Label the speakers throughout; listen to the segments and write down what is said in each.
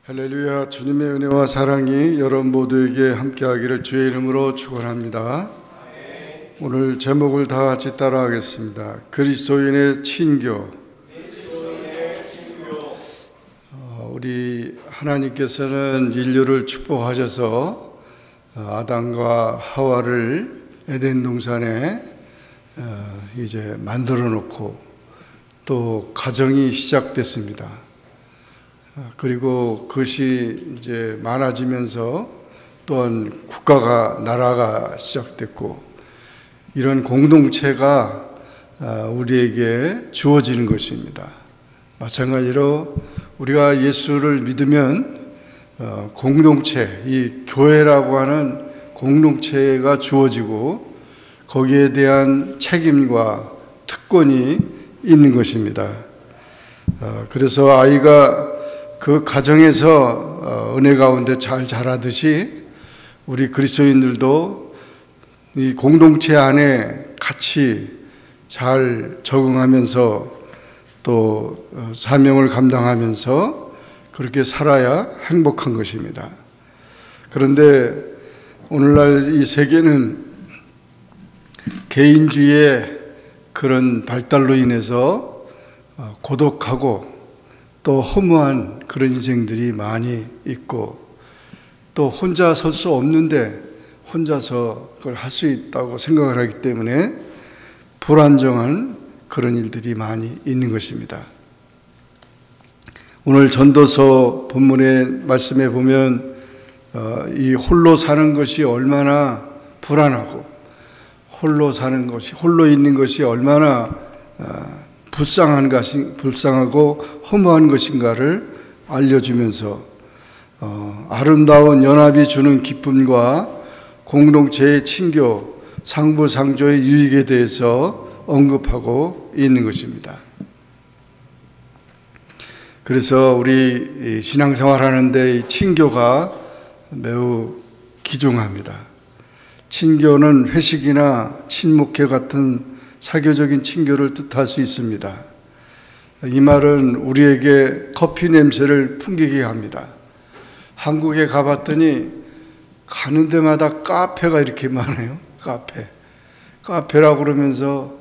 Speaker 1: 할렐루야. 주님의 은혜와 사랑이 여러분 모두에게 함께하기를 주의 이름으로 축원합니다. 오늘 제목을 다 같이 따라하겠습니다. 그리스도인의 친교. 우리 하나님께서는 인류를 축복하셔서 아담과 하와를 에덴 동산에 이제 만들어 놓고 또 가정이 시작됐습니다. 그리고 그것이 이제 많아지면서 또한 국가가, 나라가 시작됐고, 이런 공동체가 우리에게 주어지는 것입니다. 마찬가지로 우리가 예수를 믿으면 공동체, 이 교회라고 하는 공동체가 주어지고 거기에 대한 책임과 특권이 있는 것입니다. 그래서 아이가 그 가정에서 은혜 가운데 잘 자라듯이 우리 그리스도인들도 이 공동체 안에 같이 잘 적응하면서 또 사명을 감당하면서 그렇게 살아야 행복한 것입니다. 그런데 오늘날 이 세계는 개인주의의 그런 발달로 인해서 고독하고 또 허무한 그런 인생들이 많이 있고, 또 혼자 설 수 없는데 혼자서 그걸 할 수 있다고 생각을 하기 때문에 불안정한 그런 일들이 많이 있는 것입니다. 오늘 전도서 본문의 말씀에 보면 이 홀로 사는 것이 얼마나 불안하고 홀로 사는 것이, 홀로 있는 것이 얼마나 불쌍하고 허무한 것인가를 알려주면서 아름다운 연합이 주는 기쁨과 공동체의 친교, 상부상조의 유익에 대해서 언급하고 있는 것입니다. 그래서 우리 신앙생활 하는데 이 친교가 매우 귀중합니다. 친교는 회식이나 친목회 같은 사교적인 친교를 뜻할 수 있습니다. 이 말은 우리에게 커피 냄새를 풍기게 합니다. 한국에 가봤더니 가는 데마다 카페가 이렇게 많아요. 카페라고 그러면서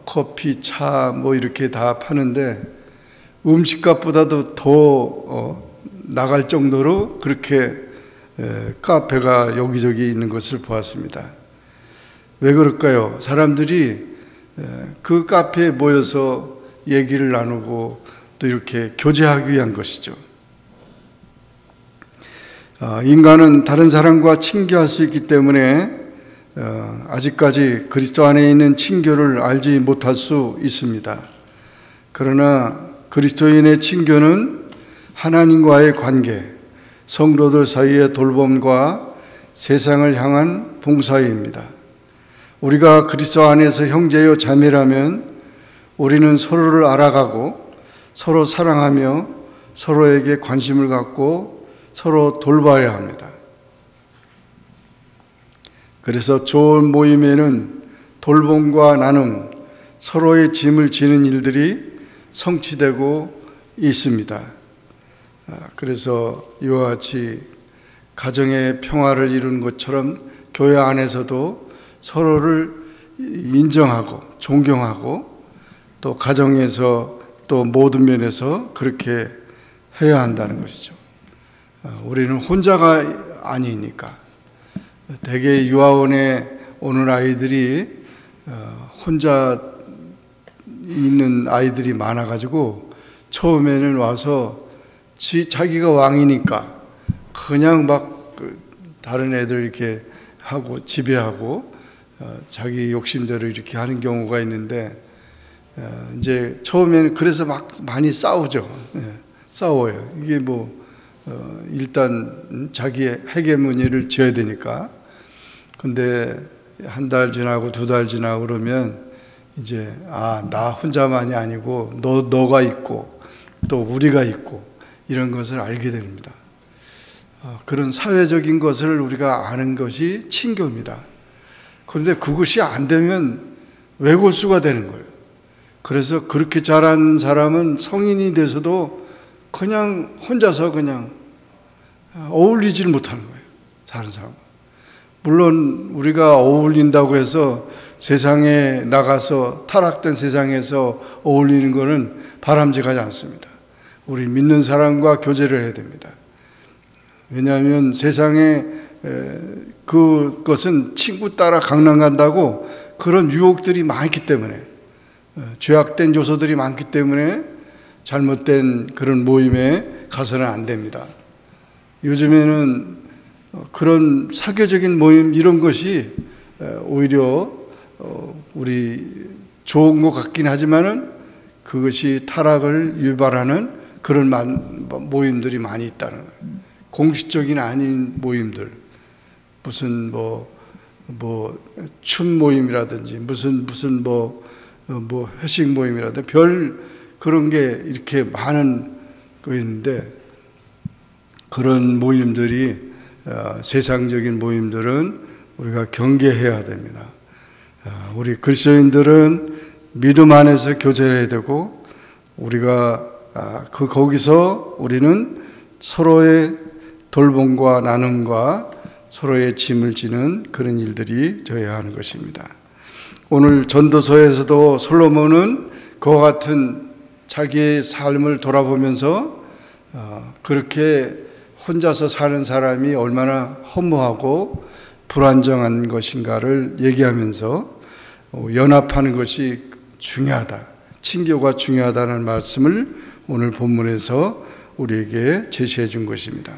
Speaker 1: 커피, 차 뭐 이렇게 다 파는데 음식값보다도 더 나갈 정도로 그렇게 카페가 여기저기 있는 것을 보았습니다. 왜 그럴까요? 사람들이 그 카페에 모여서 얘기를 나누고 또 이렇게 교제하기 위한 것이죠. 인간은 다른 사람과 친교할 수 있기 때문에 아직까지 그리스도 안에 있는 친교를 알지 못할 수 있습니다. 그러나 그리스도인의 친교는 하나님과의 관계, 성도들 사이의 돌봄과 세상을 향한 봉사입니다. 우리가 그리스도 안에서 형제요 자매라면 우리는 서로를 알아가고 서로 사랑하며 서로에게 관심을 갖고 서로 돌봐야 합니다. 그래서 좋은 모임에는 돌봄과 나눔, 서로의 짐을 지는 일들이 성취되고 있습니다. 그래서 이와 같이 가정의 평화를 이루는 것처럼 교회 안에서도 서로를 인정하고 존경하고 또 가정에서 또 모든 면에서 그렇게 해야 한다는 것이죠. 우리는 혼자가 아니니까. 대개 유아원에 오는 아이들이 혼자 있는 아이들이 많아가지고 처음에는 와서 자기가 왕이니까 그냥 막 다른 애들 이렇게 하고 지배하고 자기 욕심대로 이렇게 하는 경우가 있는데 이제 처음에는 그래서 막 많이 싸우죠. 싸워요. 이게 일단 자기 헤게모니를 져야 되니까. 근데 한 달 지나고 두 달 지나고 그러면 이제 나 혼자만이 아니고 너가 있고 또 우리가 있고 이런 것을 알게 됩니다. 그런 사회적인 것을 우리가 아는 것이 친교입니다. 그런데 그것이 안 되면 외골수가 되는 거예요. 그래서 그렇게 자란 사람은 성인이 돼서도 그냥 혼자서 그냥 어울리지를 못하는 거예요. 다른 사람. 물론 우리가 어울린다고 해서 세상에 나가서 타락된 세상에서 어울리는 것은 바람직하지 않습니다. 우리 믿는 사람과 교제를 해야 됩니다. 왜냐하면 세상에 그것은 친구 따라 강남 간다고 그런 유혹들이 많기 때문에, 죄악된 요소들이 많기 때문에 잘못된 그런 모임에 가서는 안 됩니다. 요즘에는 그런 사교적인 모임 이런 것이 오히려 우리 좋은 것 같긴 하지만은 그것이 타락을 유발하는 그런 모임들이 많이 있다는 거예요. 공식적인 아닌 모임들, 무슨 춤 모임이라든지 무슨 회식 모임이라든지 별 그런 게 이렇게 많은 거 있는데, 그런 모임들이 세상적인 모임들은 우리가 경계해야 됩니다. 우리 그리스도인들은 믿음 안에서 교제를 해야 되고, 우리가 거기서 우리는 서로의 돌봄과 나눔과 서로의 짐을 지는 그런 일들이 되어야 하는 것입니다. 오늘 전도서에서도 솔로몬은 그와 같은 자기의 삶을 돌아보면서 그렇게 혼자서 사는 사람이 얼마나 허무하고 불안정한 것인가를 얘기하면서 연합하는 것이 중요하다, 친교가 중요하다는 말씀을 오늘 본문에서 우리에게 제시해 준 것입니다.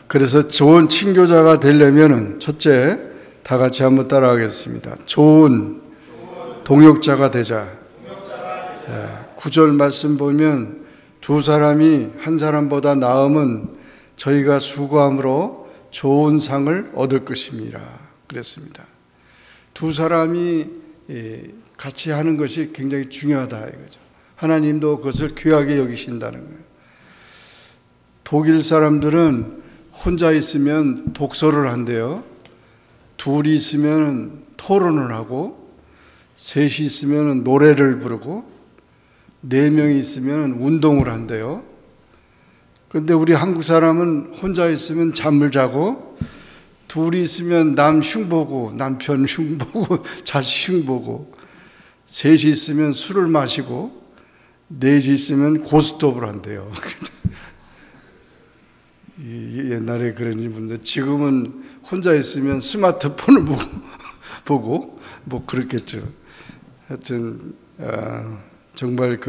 Speaker 1: 그래서 좋은 친교자가 되려면 첫째, 다 같이 한번 따라하겠습니다. 좋은 동역자가 되자. 9절 말씀 보면 두 사람이 한 사람보다 나음은 저희가 수고함으로 좋은 상을 얻을 것입니다. 그랬습니다. 두 사람이 같이 하는 것이 굉장히 중요하다 이거죠. 하나님도 그것을 귀하게 여기신다는 거예요. 독일 사람들은 혼자 있으면 독서를 한대요. 둘이 있으면 토론을 하고, 셋이 있으면 노래를 부르고, 4명이 있으면 운동을 한대요. 그런데 우리 한국 사람은 혼자 있으면 잠을 자고, 둘이 있으면 남 흉보고, 남편 흉보고, 자식 흉보고, 셋이 있으면 술을 마시고, 넷이 있으면 고스톱을 한대요. 옛날에 그런 일인데 지금은 혼자 있으면 스마트폰을 보고 뭐 그렇겠죠. 하여튼 정말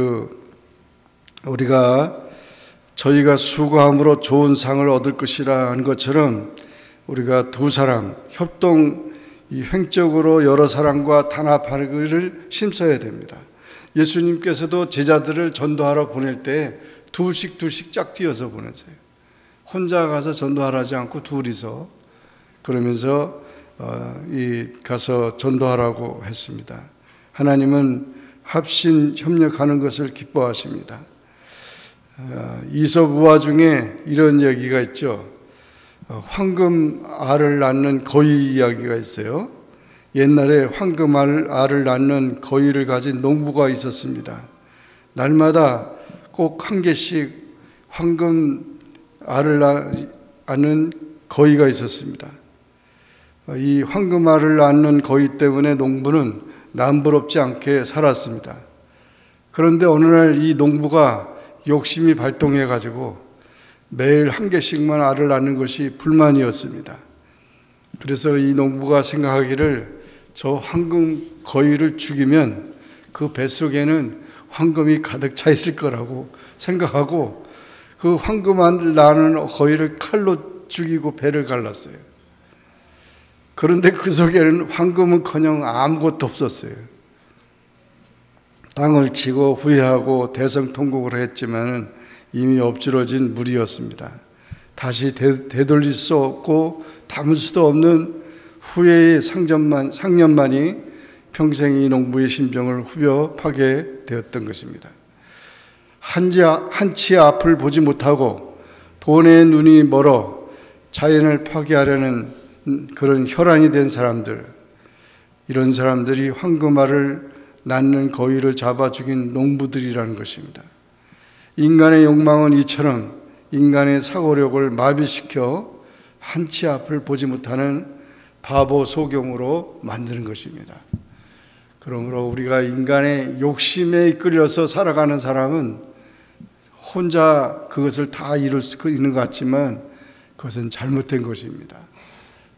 Speaker 1: 우리가 저희가 수고함으로 좋은 상을 얻을 것이라 한 것처럼 우리가 두 사람 협동 횡적으로 여러 사람과 단합하기를 힘써야 됩니다. 예수님께서도 제자들을 전도하러 보낼 때 둘씩 짝지어서 보내세요. 혼자 가서 전도하지 않고 둘이서, 그러면서 가서 전도하라고 했습니다. 하나님은 합심 협력하는 것을 기뻐하십니다. 이솝 우화 중에 이런 얘기가 있죠. 황금 알을 낳는 거위 이야기가 있어요. 옛날에 황금 알을 낳는 거위를 가진 농부가 있었습니다. 날마다 꼭 한 개씩 황금 알을 낳는 거위가 있었습니다. 이 황금 알을 낳는 거위 때문에 농부는 남부럽지 않게 살았습니다. 그런데 어느 날 이 농부가 욕심이 발동해 가지고 매일 한 개씩만 알을 낳는 것이 불만이었습니다. 그래서 이 농부가 생각하기를 저 황금 거위를 죽이면 그 뱃속에는 황금이 가득 차 있을 거라고 생각하고 그 황금 알을 낳는 거위를 칼로 죽이고 배를 갈랐어요. 그런데 그 속에는 황금은커녕 아무것도 없었어요. 땅을 치고 후회하고 대성통곡을 했지만 이미 엎질러진 물이었습니다. 다시 되돌릴 수 없고 담을 수도 없는 후회의 상념만이 평생 이 농부의 심정을 후벼파게 되었던 것입니다. 한치 앞을 보지 못하고 돈의 눈이 멀어 자연을 파괴하려는 그런 혈안이 된 사람들, 이런 사람들이 황금알을 낳는 거위를 잡아 죽인 농부들이라는 것입니다. 인간의 욕망은 이처럼 인간의 사고력을 마비시켜 한치 앞을 보지 못하는 바보 소경으로 만드는 것입니다. 그러므로 우리가 인간의 욕심에 이끌려서 살아가는 사람은 혼자 그것을 다 이룰 수 있는 것 같지만 그것은 잘못된 것입니다.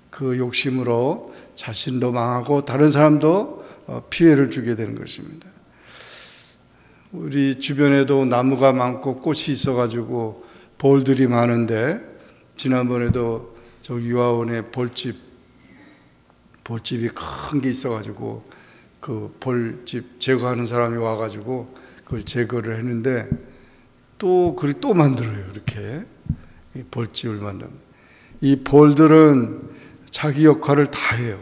Speaker 1: 그 욕심으로 자신도 망하고 다른 사람도 피해를 주게 되는 것입니다. 우리 주변에도 나무가 많고 꽃이 있어가지고 벌들이 많은데, 지난번에도 저 유아원에 벌집이 큰 게 있어가지고 그 벌집 제거하는 사람이 와가지고 그걸 제거를 했는데 또 만들어요. 이렇게 벌집을 만듭니다. 이 벌들은 자기 역할을 다 해요.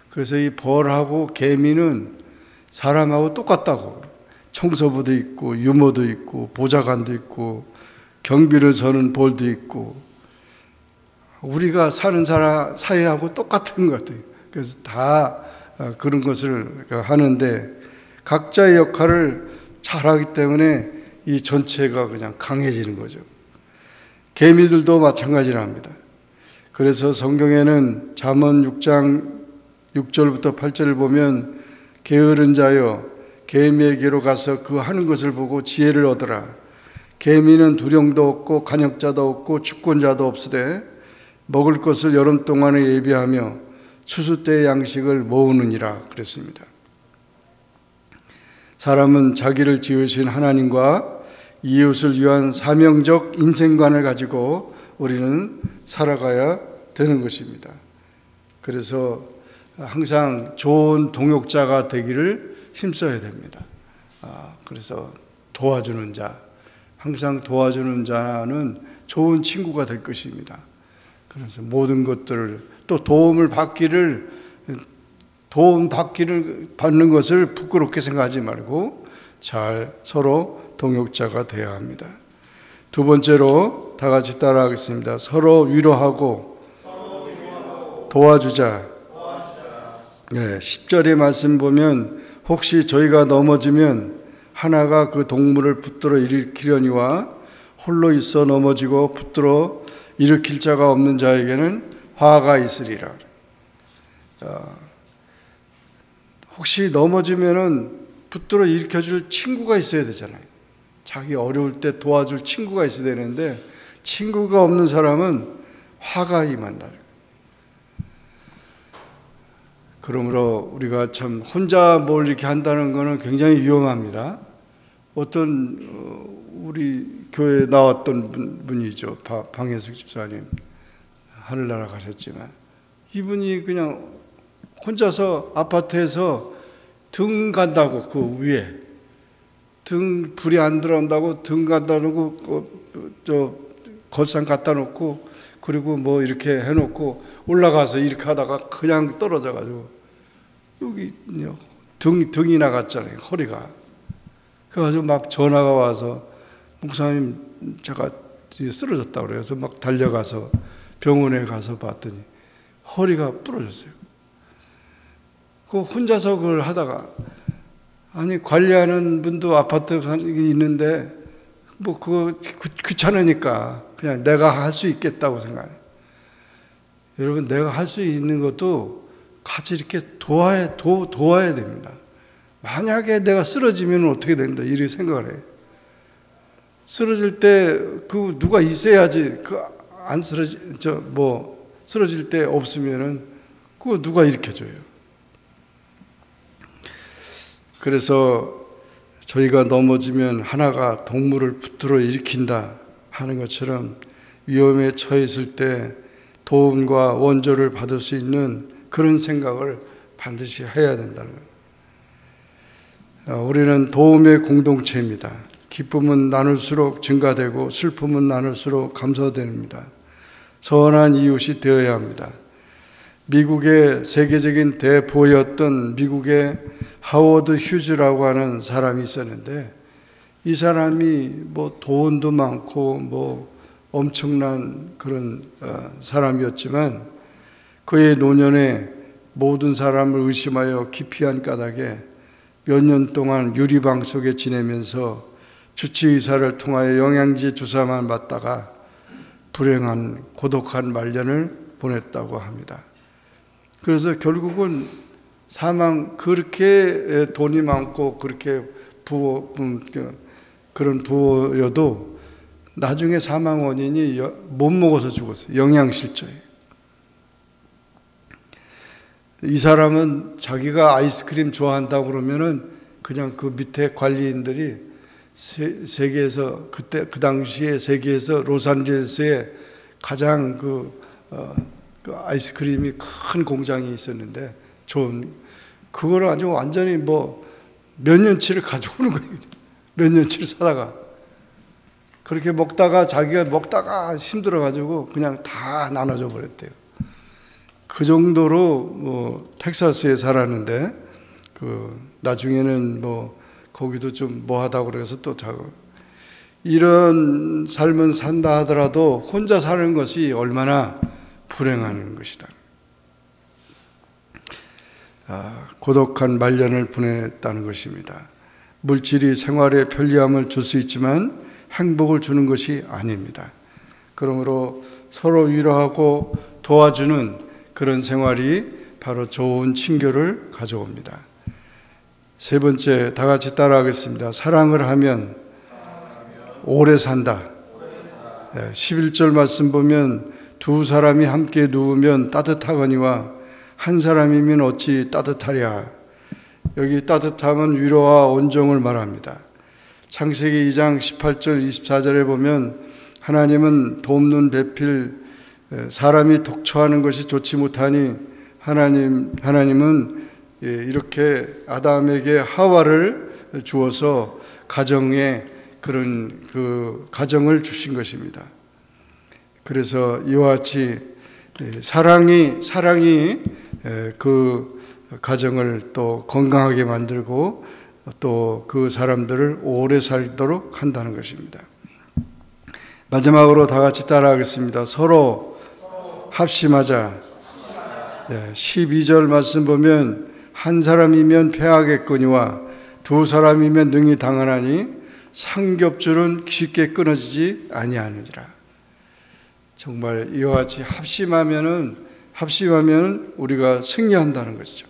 Speaker 1: 그래서 이 벌하고 개미는 사람하고 똑같다고. 청소부도 있고 유모도 있고 보좌관도 있고 경비를 서는 벌도 있고 우리가 사는 사회하고 똑같은 것 같아요. 그래서 다 그런 것을 하는데 각자의 역할을 잘하기 때문에 이 전체가 그냥 강해지는 거죠. 개미들도 마찬가지랍니다. 그래서 성경에는 잠언 6장 6절부터 8절을 보면 게으른 자여 개미에게로 가서 그 하는 것을 보고 지혜를 얻으라. 개미는 두령도 없고 간역자도 없고 주권자도 없으되 먹을 것을 여름 동안에 예비하며 추수 때의 양식을 모으느니라 그랬습니다. 사람은 자기를 지으신 하나님과 이웃을 위한 사명적 인생관을 가지고 우리는 살아가야 되는 것입니다. 그래서 항상 좋은 동역자가 되기를 힘써야 됩니다. 그래서 도와주는 자, 항상 도와주는 자는 좋은 친구가 될 것입니다. 그래서 모든 것들을 또 도움 받기를 받는 것을 부끄럽게 생각하지 말고 잘 서로 동역자가 되어야 합니다. 두 번째로 다 같이 따라하겠습니다. 서로 위로하고 도와주자. 네, 10절의 말씀 보면 혹시 저희가 넘어지면 하나가 그 동물을 붙들어 일으키려니와 홀로 있어 넘어지고 붙들어 일으킬 자가 없는 자에게는 화가 있으리라. 혹시 넘어지면은 붙들어 일으켜줄 친구가 있어야 되잖아요. 자기 어려울 때 도와줄 친구가 있어야 되는데 친구가 없는 사람은 화가 임한다. 그러므로 우리가 참 혼자 뭘 이렇게 한다는 것은 굉장히 위험합니다. 어떤 우리 교회에 나왔던 분이죠. 방혜숙 집사님. 하늘나라 가셨지만 이분이 그냥 혼자서 아파트에서 등 간다고 그 위에 등 불이 안 들어온다고 등 갖다 놓고 저 걷상 갖다 놓고 그리고 뭐 이렇게 해놓고 올라가서 이렇게 하다가 그냥 떨어져가지고 여기 등이 나갔잖아요. 허리가. 그래가지고 막 전화가 와서 목사님 제가 쓰러졌다고 그래서 막 달려가서 병원에 가서 봤더니 허리가 부러졌어요. 그 혼자서 그걸 하다가 아니 관리하는 분도 아파트에 있는데 뭐 그거 귀찮으니까 그냥 내가 할 수 있겠다고 생각해요. 여러분 내가 할 수 있는 것도 같이 이렇게 도와야 됩니다. 만약에 내가 쓰러지면 어떻게 된다 이렇게 생각을 해요. 쓰러질 때 그 누가 있어야지 그 안 쓰러질 때 없으면은 그거 누가 일으켜줘요. 그래서 저희가 넘어지면 하나가 동물을 붙들어 일으킨다 하는 것처럼 위험에 처했을 때 도움과 원조를 받을 수 있는 그런 생각을 반드시 해야 된다는 거예요. 우리는 도움의 공동체입니다. 기쁨은 나눌수록 증가되고 슬픔은 나눌수록 감소됩니다. 선한 이웃이 되어야 합니다. 미국의 세계적인 대부였던 미국의 하워드 휴즈라고 하는 사람이 있었는데 이 사람이 뭐 돈도 많고 뭐 엄청난 그런 사람이었지만 그의 노년에 모든 사람을 의심하여 기피한 까닭에 몇 년 동안 유리방 속에 지내면서 주치의사를 통하여 영양제 주사만 맞다가 불행한 고독한 말년을 보냈다고 합니다. 그래서 결국은 사망, 그렇게 돈이 많고 그렇게 그런 부여도 나중에 사망 원인이 못 먹어서 죽었어요. 영양실조예요. 이 사람은 자기가 아이스크림 좋아한다고 그러면은 그냥 그 밑에 관리인들이 세계에서 그 당시에 세계에서 로산젤레스에 가장 그 아이스크림이 큰 공장이 있었는데 좋은 그걸 아주 완전히 몇 년치를 가져오는 거예요. 몇 년치를 사다가 그렇게 먹다가 자기가 먹다가 힘들어가지고 그냥 다 나눠줘 버렸대요. 그 정도로 텍사스에 살았는데 나중에는 거기도 좀 하다고 그래서 또 자고 이런 삶은 산다 하더라도 혼자 사는 것이 얼마나 불행한 것이다. 고독한 말년을 보냈다는 것입니다. 물질이 생활에 편리함을 줄 수 있지만 행복을 주는 것이 아닙니다. 그러므로 서로 위로하고 도와주는 그런 생활이 바로 좋은 친교를 가져옵니다. 세 번째, 다 같이 따라하겠습니다. 사랑을 하면 오래 산다. 11절 말씀 보면 두 사람이 함께 누우면 따뜻하거니와 한 사람이면 어찌 따뜻하랴. 여기 따뜻함은 위로와 온정을 말합니다. 창세기 2장 18절 24절에 보면 하나님은 돕는 배필 사람이 독처하는 것이 좋지 못하니 하나님은 이렇게 아담에게 하와를 주어서 가정에 그런 그 가정을 주신 것입니다. 그래서 이와 같이 사랑이 그 가정을 또 건강하게 만들고 또 그 사람들을 오래 살도록 한다는 것입니다. 마지막으로 다 같이 따라하겠습니다. 서로 합심하자. 12절 말씀 보면 한 사람이면 패하겠거니와 두 사람이면 능히 당하나니 상겹줄은 쉽게 끊어지지 아니하느니라. 정말 이와 같이 합심하면 우리가 승리한다는 것이죠.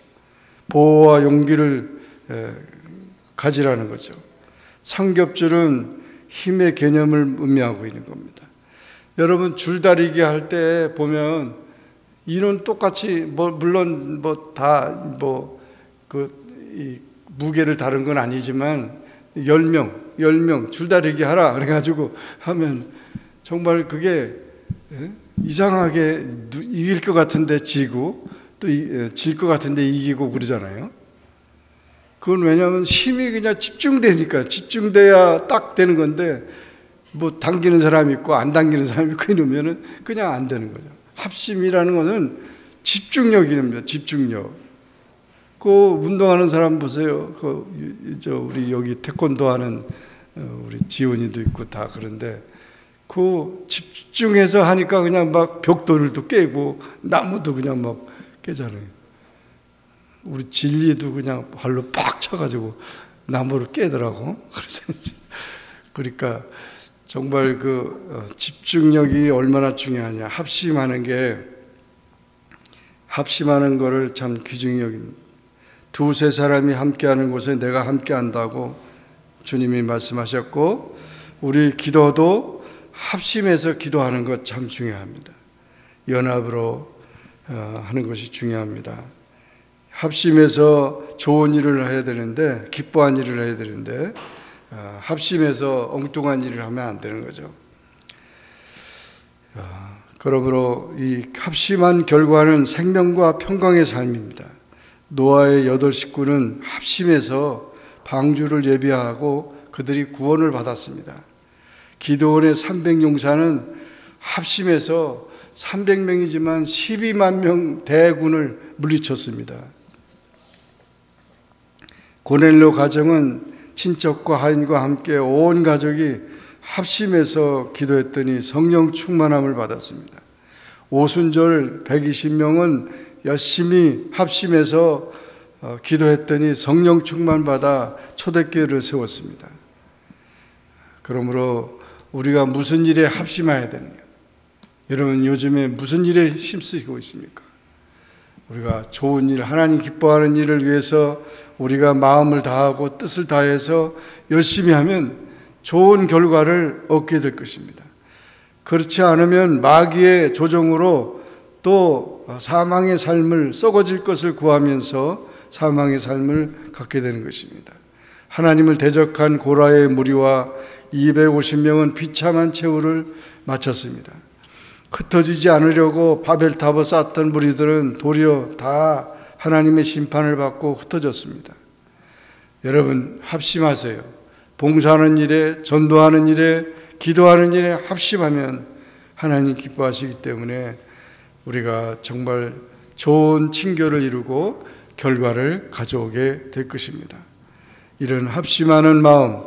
Speaker 1: 보호와 용기를 가지라는 거죠. 상겹줄은 힘의 개념을 의미하고 있는 겁니다. 여러분 줄다리기 할 때 보면 이는 똑같이 물론 무게를 다룬 건 아니지만 10명 줄다리기 하라 그래가지고 하면 정말 그게 이상하게 이길 것 같은데 지고 또 질 것 같은데 이기고 그러잖아요. 그건 왜냐하면 힘이 그냥 집중돼야 딱 되는 건데 당기는 사람이 있고 안 당기는 사람이 있고 이러면은 그냥 안 되는 거죠. 합심이라는 것은 집중력입니다. 집중력. 그 운동하는 사람 보세요. 우리 여기 태권도 하는 우리 지훈이도 있고 다 그런데 그 집중해서 하니까 그냥 막 벽돌도 깨고 나무도 그냥 막 깨잖아요. 우리 진리도 그냥 발로 팍 쳐가지고 나무를 깨더라고. 그러니까 정말 집중력이 얼마나 중요하냐. 합심하는 거를 참 귀중히 여깁니다. 두세 사람이 함께하는 곳에 내가 함께한다고 주님이 말씀하셨고 우리 기도도 합심해서 기도하는 것 참 중요합니다. 연합으로 하는 것이 중요합니다. 합심해서 좋은 일을 해야 되는데 기뻐한 일을 해야 되는데 합심해서 엉뚱한 일을 하면 안 되는 거죠. 그러므로 이 합심한 결과는 생명과 평강의 삶입니다. 노아의 8 식구는 합심해서 방주를 예비하고 그들이 구원을 받았습니다. 기드온의 300용사는 합심해서 300명이지만 12만 명 대군을 물리쳤습니다. 고넬료 가정은 친척과 하인과 함께 온 가족이 합심해서 기도했더니 성령 충만함을 받았습니다. 오순절 120명은 열심히 합심해서 기도했더니 성령 충만 받아 초대교회를 세웠습니다. 그러므로 우리가 무슨 일에 합심해야 되느냐? 여러분 요즘에 무슨 일에 힘쓰고 있습니까? 우리가 좋은 일, 하나님 기뻐하는 일을 위해서 우리가 마음을 다하고 뜻을 다해서 열심히 하면 좋은 결과를 얻게 될 것입니다. 그렇지 않으면 마귀의 조종으로 또 사망의 삶을, 썩어질 것을 구하면서 사망의 삶을 갖게 되는 것입니다. 하나님을 대적한 고라의 무리와 250명은 비참한 최후를 마쳤습니다. 흩어지지 않으려고 바벨탑을 쌓았던 무리들은 도리어 다 하나님의 심판을 받고 흩어졌습니다. 여러분 합심하세요. 봉사하는 일에, 전도하는 일에, 기도하는 일에 합심하면 하나님 기뻐하시기 때문에 우리가 정말 좋은 친교를 이루고 결과를 가져오게 될 것입니다. 이런 합심하는 마음,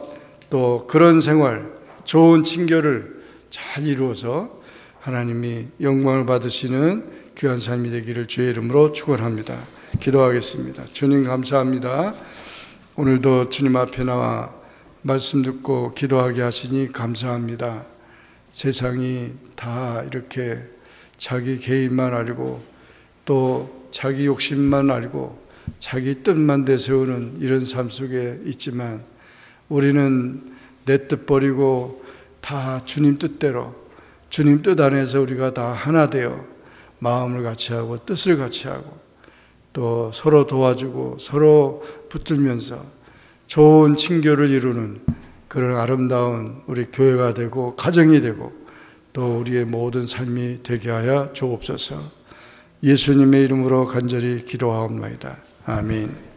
Speaker 1: 또 그런 생활, 좋은 친교를 잘 이루어서 하나님이 영광을 받으시는 귀한 삶이 되기를 주의 이름으로 축원합니다. 기도하겠습니다. 주님 감사합니다. 오늘도 주님 앞에 나와 말씀 듣고 기도하게 하시니 감사합니다. 세상이 다 이렇게 자기 개인만 알고 또 자기 욕심만 알고 자기 뜻만 내세우는 이런 삶 속에 있지만 우리는 내 뜻 버리고 다 주님 뜻대로, 주님 뜻 안에서 우리가 다 하나 되어 마음을 같이 하고 뜻을 같이 하고 또 서로 도와주고 서로 붙들면서 좋은 친교를 이루는 그런 아름다운 우리 교회가 되고 가정이 되고 또 우리의 모든 삶이 되게 하여 주옵소서. 예수님의 이름으로 간절히 기도하옵나이다. 아멘.